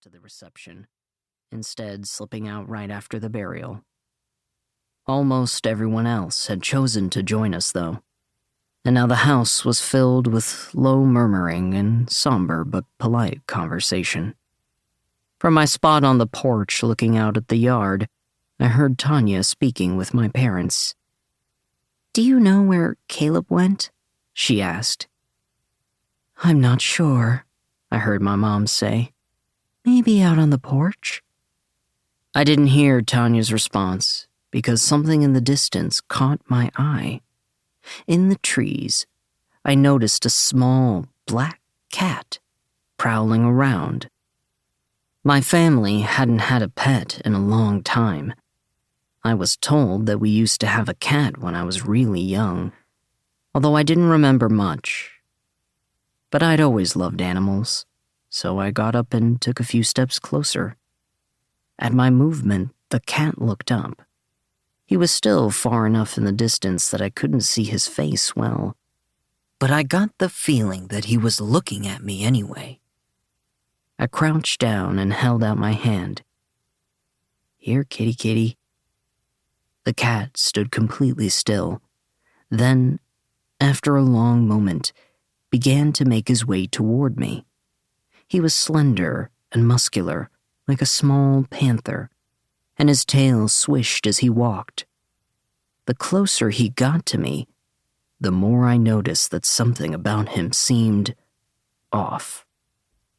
to the reception, instead slipping out right after the burial. Almost everyone else had chosen to join us, though, and now the house was filled with low murmuring and somber but polite conversation. From my spot on the porch looking out at the yard, I heard Tanya speaking with my parents. "Do you know where Caleb went?" she asked. "I'm not sure," I heard my mom say. "Maybe out on the porch?" I didn't hear Tanya's response because something in the distance caught my eye. In the trees, I noticed a small black cat prowling around. My family hadn't had a pet in a long time. I was told that we used to have a cat when I was really young, although I didn't remember much. But I'd always loved animals, so I got up and took a few steps closer. At my movement, the cat looked up. He was still far enough in the distance that I couldn't see his face well, but I got the feeling that he was looking at me anyway. I crouched down and held out my hand. "Here, kitty kitty." The cat stood completely still, then, after a long moment, began to make his way toward me. He was slender and muscular, like a small panther, and his tail swished as he walked. The closer he got to me, the more I noticed that something about him seemed off.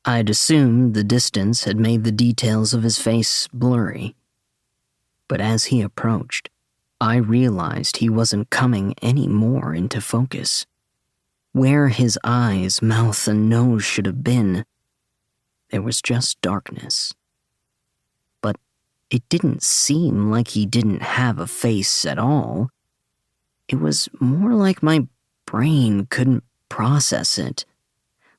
I'd assumed the distance had made the details of his face blurry. But as he approached, I realized he wasn't coming any more into focus. Where his eyes, mouth, and nose should have been, there was just darkness. But it didn't seem like he didn't have a face at all. It was more like my brain couldn't process it.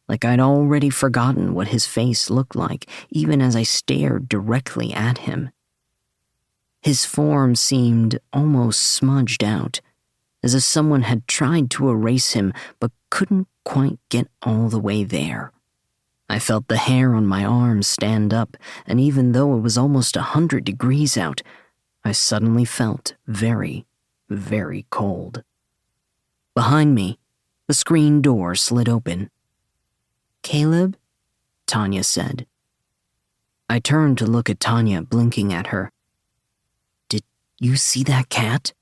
Like I'd already forgotten what his face looked like, even as I stared directly at him. His form seemed almost smudged out, as if someone had tried to erase him but couldn't quite get all the way there. I felt the hair on my arms stand up, and even though it was almost 100 degrees out, I suddenly felt very, very cold. Behind me, the screen door slid open. "Caleb?" Tanya said. I turned to look at Tanya, blinking at her. "Did you see that cat?"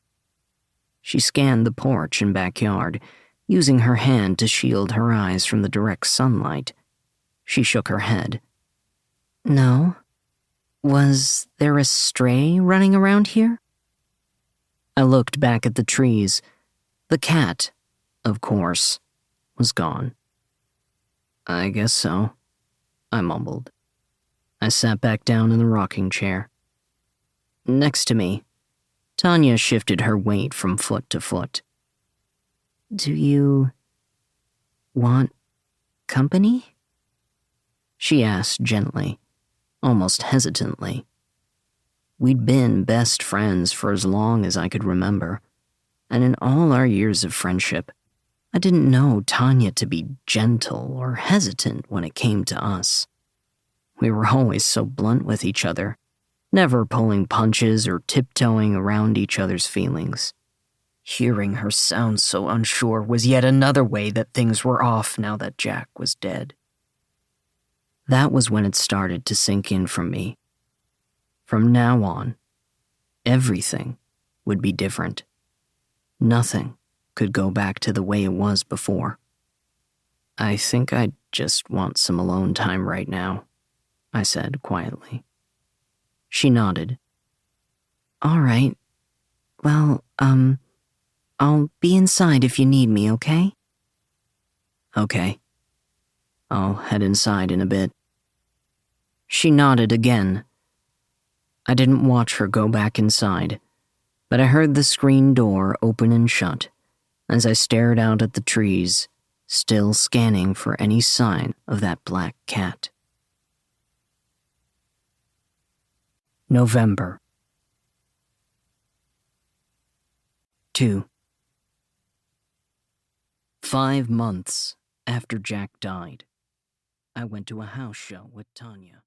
She scanned the porch and backyard, using her hand to shield her eyes from the direct sunlight. She shook her head. "No. Was there a stray running around here?" I looked back at the trees. The cat, of course, was gone. "I guess so," I mumbled. I sat back down in the rocking chair. Next to me, Tanya shifted her weight from foot to foot. "Do you want company?" she asked gently, almost hesitantly. We'd been best friends for as long as I could remember, and in all our years of friendship, I didn't know Tanya to be gentle or hesitant when it came to us. We were always so blunt with each other, never pulling punches or tiptoeing around each other's feelings. Hearing her sound so unsure was yet another way that things were off now that Jack was dead. That was when it started to sink in for me. From now on, everything would be different. Nothing could go back to the way it was before. "I think I just want some alone time right now," I said quietly. She nodded. "All right. Well, I'll be inside if you need me, okay?" "Okay. I'll head inside in a bit." She nodded again. I didn't watch her go back inside, but I heard the screen door open and shut as I stared out at the trees, still scanning for any sign of that black cat. November. 2. 5 months after Jack died, I went to a house show with Tanya.